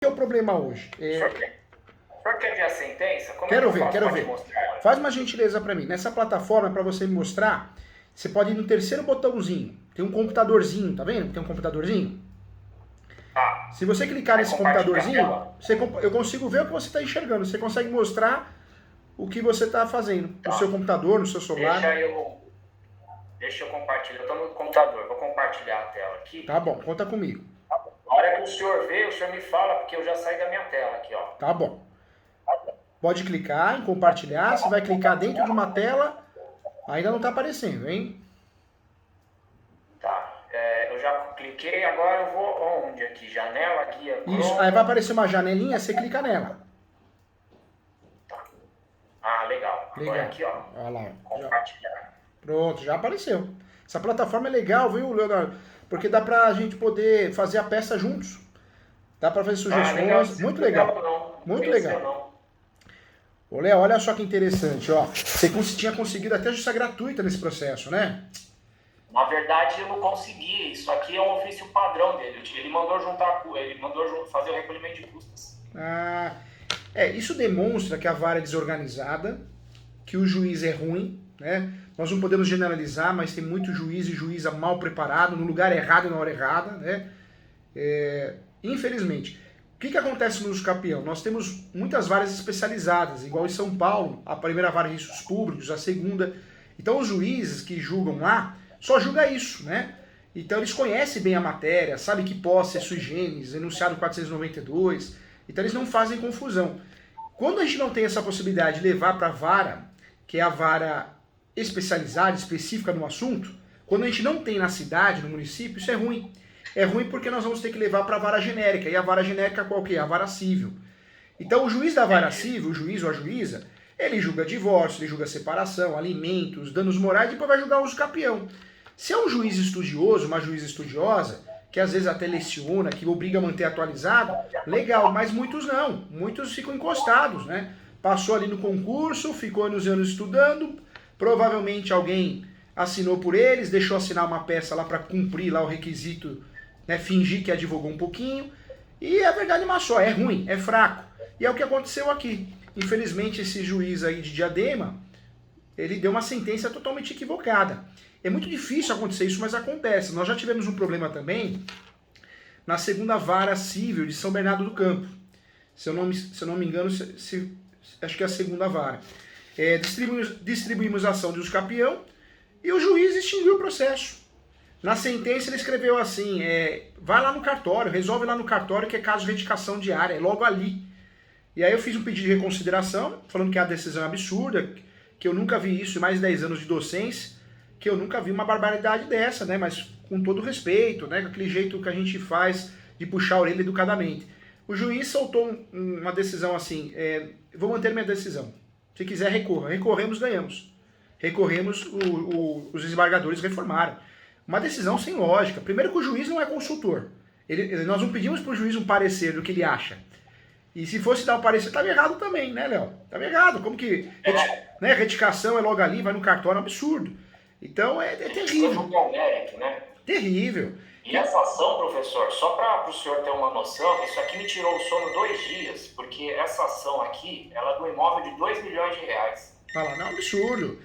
que é o problema hoje? O senhor quer ver a sentença? Como Quero é que eu faço quero pra te ver. mostrar? Faz uma gentileza para mim. Nessa plataforma, para você me mostrar, você pode ir no terceiro botãozinho. Tem um computadorzinho, tá vendo? Tem um computadorzinho. Tá. Se você clicar Vai nesse compartilhar a computadorzinho, tela? eu consigo ver o que você está enxergando. Você consegue mostrar o que você está fazendo no Tá. seu computador, no seu celular. Deixa eu compartilhar. Eu tô no computador. Vou compartilhar a tela aqui. Tá bom, conta comigo. Na hora que o senhor vê, o senhor me fala, porque eu já saí da minha tela aqui, ó. Tá bom. Pode clicar em compartilhar. Você vai clicar dentro de uma tela. Ainda não está aparecendo, hein? Tá. Eu já cliquei, agora eu vou onde aqui? Janela, guia, Chrome. Isso. Aí vai aparecer uma janelinha, você clica nela. Tá. Ah, legal. Agora Legal. aqui, ó. Olha lá. Compartilhar. Pronto, já apareceu. Essa plataforma é legal, viu, Leonardo? Porque dá pra gente poder fazer a peça juntos. Dá pra fazer sugestões. Legal. Muito legal. Não. Muito Conheceu, legal. não. Ô, Léo, olha só que interessante, ó. Você tinha conseguido até justiça gratuita nesse processo, né? Na verdade, eu não consegui. Isso aqui é um ofício padrão dele. Ele mandou fazer o recolhimento de custas. Ah, isso demonstra que a vara é desorganizada, que o juiz é ruim, né? Nós não podemos generalizar, mas tem muito juiz e juíza mal preparado, no lugar errado e na hora errada, né? Infelizmente. O que acontece no Capião? Nós temos muitas varas especializadas, igual em São Paulo, a primeira vara de riscos públicos, a segunda. Então os juízes que julgam lá só julgam isso, né? Então eles conhecem bem a matéria, sabem que posse é sui generis, enunciado 492, então eles não fazem confusão. Quando a gente não tem essa possibilidade de levar para a vara, que é a vara especializada, específica no assunto, quando a gente não tem na cidade, no município, isso é ruim. É ruim porque nós vamos ter que levar para a vara genérica. E a vara genérica qual que é? A vara civil. Então o juiz da vara civil, o juiz ou a juíza, ele julga divórcio, ele julga separação, alimentos, danos morais e depois vai julgar o uso capião. Se é um juiz estudioso, uma juíza estudiosa, que às vezes até leciona, que obriga a manter atualizado, legal, mas muitos não. Muitos ficam encostados, né? Passou ali no concurso, ficou anos e anos estudando, provavelmente alguém assinou por eles, deixou assinar uma peça lá para cumprir lá o requisito, né, fingir que advogou um pouquinho, e a verdade é uma só, é ruim, é fraco. E é o que aconteceu aqui. Infelizmente esse juiz aí de Diadema, ele deu uma sentença totalmente equivocada. É muito difícil acontecer isso, mas acontece. Nós já tivemos um problema também na segunda vara civil de São Bernardo do Campo. Se eu não me engano, acho que é a segunda vara. Distribuímos a ação de uso capião e o juiz extinguiu o processo. Na sentença ele escreveu assim, vai lá no cartório, resolve lá no cartório que é caso de retificação diária, é logo ali. E aí eu fiz um pedido de reconsideração, falando que a decisão é absurda, que eu nunca vi isso em mais de 10 anos de docência, que eu nunca vi uma barbaridade dessa, né? Mas com todo respeito, né? Com aquele jeito que a gente faz de puxar a orelha educadamente. O juiz soltou uma decisão assim, vou manter minha decisão. Se quiser, recorra. Recorremos, ganhamos. Recorremos, os desembargadores reformaram. Uma decisão sem lógica. Primeiro que o juiz não é consultor. Nós não pedimos para o juiz um parecer do que ele acha. E se fosse dar um parecer, estava errado também, né, Léo? Estava errado. Como que retificação é logo ali, vai no cartório, é um absurdo. Então é terrível. Mérito, né? Terrível. E essa ação, professor, só para o senhor ter uma noção, isso aqui me tirou o sono 2 dias, porque essa ação aqui, ela é do imóvel de 2 milhões de reais. Fala, não, é um absurdo.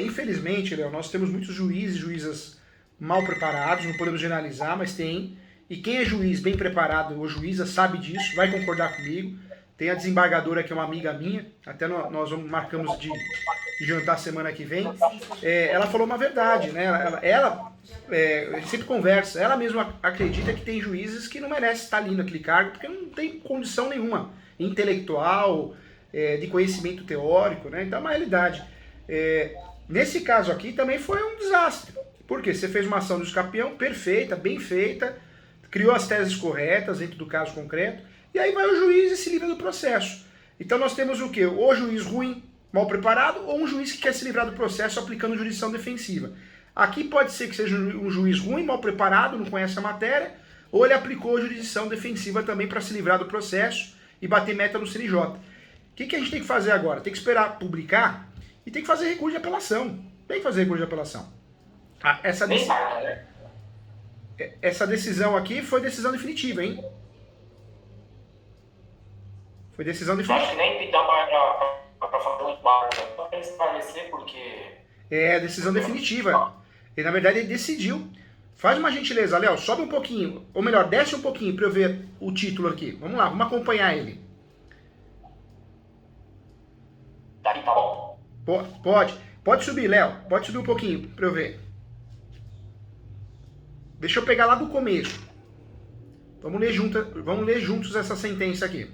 Infelizmente, Léo, nós temos muitos juízes e juízas mal preparados, não podemos generalizar, mas tem. E quem é juiz bem preparado ou juíza sabe disso, vai concordar comigo. Tem a desembargadora que é uma amiga minha, até nós marcamos de jantar semana que vem. Ela falou uma verdade, né? A gente sempre conversa, ela mesma acredita que tem juízes que não merecem estar ali naquele cargo, porque não tem condição nenhuma intelectual, de conhecimento teórico, né? Então é uma realidade. Nesse caso aqui também foi um desastre. Por quê? Você fez uma ação de escapião perfeita, bem feita, criou as teses corretas dentro do caso concreto, e aí vai o juiz e se livra do processo. Então nós temos o quê? Ou juiz ruim, mal preparado, ou um juiz que quer se livrar do processo aplicando jurisdição defensiva. Aqui pode ser que seja um juiz ruim, mal preparado, não conhece a matéria, ou ele aplicou jurisdição defensiva também para se livrar do processo e bater meta no CNJ. O que a gente tem que fazer agora? Tem que esperar publicar e tem que fazer recurso de apelação. Tem que fazer recurso de apelação. Essa decisão aqui foi decisão definitiva, hein? Foi decisão Você acha definitiva. que nem dá para fazer um embarque, para esclarecer, porque... É decisão definitiva. E na verdade ele decidiu. Faz uma gentileza, Léo, sobe um pouquinho, ou melhor, desce um pouquinho para eu ver o título aqui. Vamos lá, vamos acompanhar ele. Daqui tá bom? Pode subir, Léo, pode subir um pouquinho para eu ver. Deixa eu pegar lá do começo. Vamos ler juntos essa sentença aqui.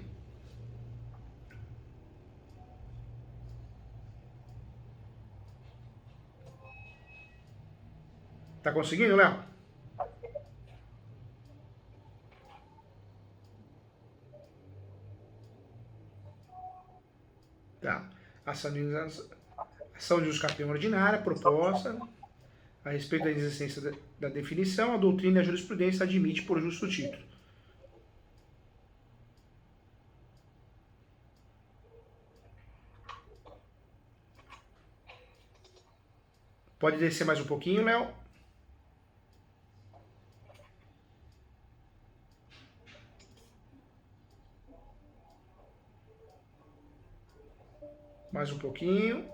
Tá conseguindo, Léo? Tá. Ação de uso campeão ordinária, proposta a respeito da existência da definição, a doutrina e a jurisprudência admite por justo título. Pode descer mais um pouquinho, Léo. Mais um pouquinho.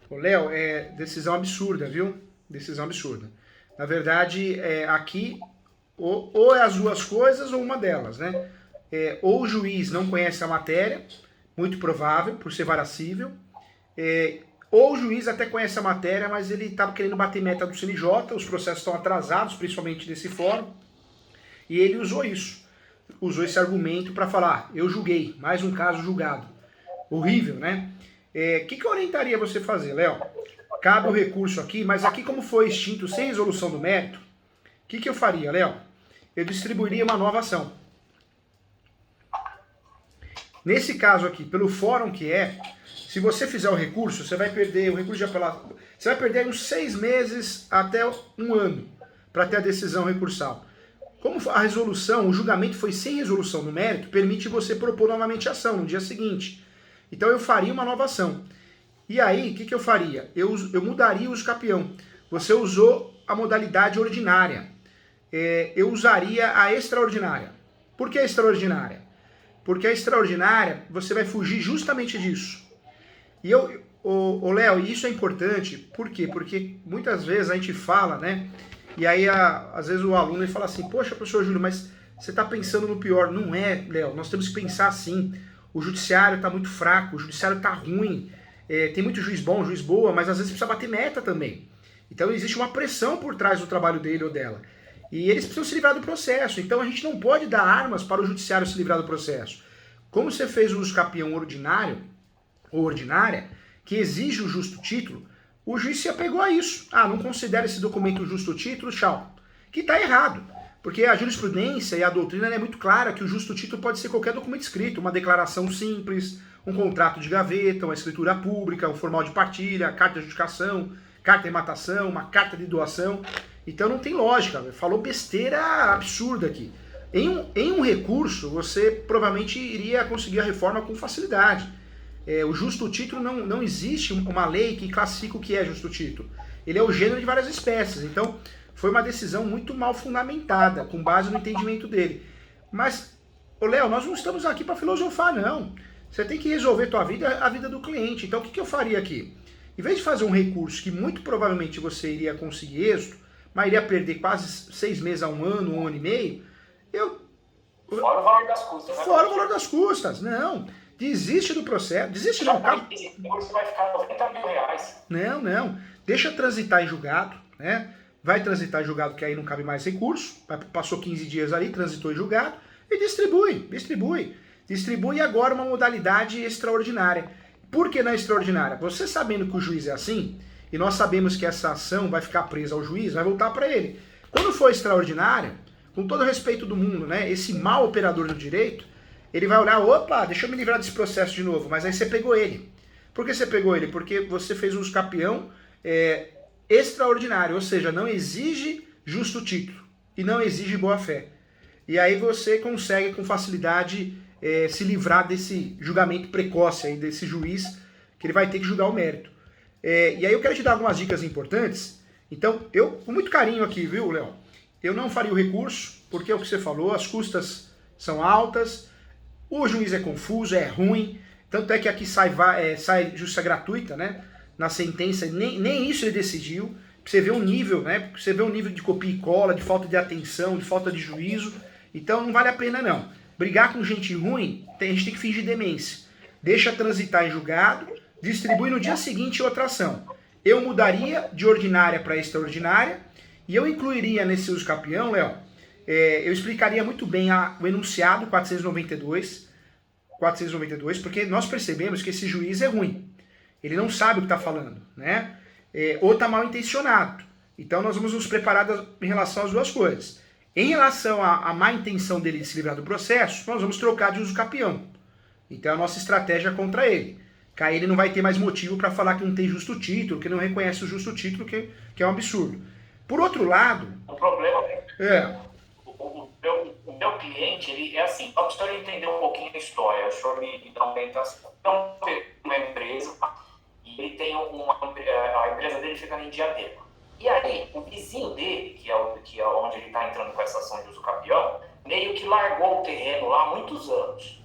Ô, Léo, é decisão absurda, viu? Decisão absurda. Na verdade, aqui, ou é as duas coisas ou uma delas, né? Ou o juiz não conhece a matéria, muito provável, por ser varacível, ou o juiz até conhece a matéria, mas ele estava querendo bater meta do CNJ, os processos estão atrasados, principalmente nesse fórum, e ele usou isso. Usou esse argumento para falar, eu julguei, mais um caso julgado. Horrível, né? O que eu orientaria você a fazer, Léo? Cabe o recurso aqui, mas aqui como foi extinto sem resolução do mérito, o que eu faria, Léo? Eu distribuiria uma nova ação. Nesse caso aqui, pelo fórum que se você fizer o recurso, você vai perder o recurso de apelação, você vai perder uns 6 meses até um ano para ter a decisão recursal. Como a resolução, o julgamento foi sem resolução do mérito, permite você propor novamente a ação no dia seguinte. Então eu faria uma nova ação. E aí, o que eu faria? Eu mudaria o uso capião. Você usou a modalidade ordinária. Eu usaria a extraordinária. Por que a extraordinária? Porque a extraordinária, você vai fugir justamente disso. E Léo, isso é importante, por quê? Porque muitas vezes a gente fala, né? E aí, às vezes o aluno ele fala assim, poxa, professor Júlio, mas você está pensando no pior. Não é, Léo, nós temos que pensar assim. O judiciário está muito fraco, o judiciário está ruim. Tem muito juiz bom, juiz boa, mas às vezes precisa bater meta também. Então existe uma pressão por trás do trabalho dele ou dela. E eles precisam se livrar do processo. Então a gente não pode dar armas para o judiciário se livrar do processo. Como você fez o uso capião ordinário, ou ordinária, que exige o justo título, o juiz se apegou a isso. Não considera esse documento justo título, tchau. Que está errado. Porque a jurisprudência e a doutrina é muito clara que o justo título pode ser qualquer documento escrito, uma declaração simples, um contrato de gaveta, uma escritura pública, um formal de partilha, carta de adjudicação, carta de matação, uma carta de doação. Então não tem lógica, falou besteira absurda aqui. Em um recurso, você provavelmente iria conseguir a reforma com facilidade. O justo título não existe uma lei que classifica o que é justo título. Ele é o gênero de várias espécies. Então, foi uma decisão muito mal fundamentada, com base no entendimento dele. Mas, Léo, nós não estamos aqui para filosofar, não. Você tem que resolver tua vida, a vida do cliente. Então, o que eu faria aqui? Em vez de fazer um recurso que muito provavelmente você iria conseguir êxito, mas iria perder quase 6 meses a um ano e meio, Fora o valor das custas. Né? Fora o valor das custas, não. Desiste do processo. Desiste não, cara. Esse recurso vai ficar R$90 mil. Não. Deixa transitar em julgado, né? Vai transitar em julgado, que aí não cabe mais recurso. Passou 15 dias ali, transitou em julgado. E distribui agora uma modalidade extraordinária. Por que na extraordinária? Você sabendo que o juiz é assim, e nós sabemos que essa ação vai ficar presa ao juiz, vai voltar para ele. Quando for extraordinária, com todo o respeito do mundo, né, esse mau operador do direito, ele vai olhar, opa, deixa eu me livrar desse processo de novo, mas aí você pegou ele. Por que você pegou ele? Porque você fez um uso capião extraordinário, ou seja, não exige justo título e não exige boa-fé. E aí você consegue com facilidade se livrar desse julgamento precoce aí, desse juiz que ele vai ter que julgar o mérito. E aí eu quero te dar algumas dicas importantes. Então, eu, com muito carinho aqui, viu, Léo? Eu não faria o recurso, porque é o que você falou, as custas são altas, o juiz é confuso, é ruim, tanto é que aqui sai justiça gratuita, né? Na sentença, nem isso ele decidiu. Pra você ver o nível, né? Pra você ver o nível de copia e cola, de falta de atenção, de falta de juízo. Então não vale a pena não. Brigar com gente ruim, a gente tem que fingir demência. Deixa transitar em julgado, distribui no dia seguinte outra ação. Eu mudaria de ordinária para extraordinária e eu incluiria nesse uso capião, Léo, eu explicaria muito bem o enunciado 492, porque nós percebemos que esse juiz é ruim. Ele não sabe o que está falando, né? Ou está mal intencionado. Então nós vamos nos preparar em relação às duas coisas. Em relação à má intenção dele de se livrar do processo, nós vamos trocar de uso capião. Então é a nossa estratégia contra ele. Que aí ele não vai ter mais motivo para falar que não tem justo título, que não reconhece o justo título, que é um absurdo. Por outro lado... O problema é... O meu cliente, ele é assim, só para o senhor entender um pouquinho a história, o senhor me dá uma orientação. Então, uma empresa, e ele tem a empresa dele fica em Diadema. E aí, o vizinho dele, que é onde ele está entrando com essa ação de uso capião, meio que largou o terreno lá há muitos anos.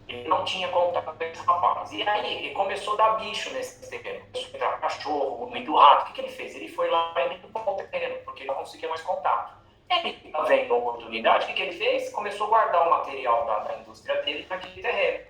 Ele não tinha contato com esse rapaz. E aí, ele começou a dar bicho nesse terreno. Começou a entrar cachorro, muito rato. O que ele fez? Ele foi lá e limpou o terreno, porque ele não conseguia mais contato. Ele, vendo a oportunidade, o que ele fez? Começou a guardar o material da indústria dele naquele terreno.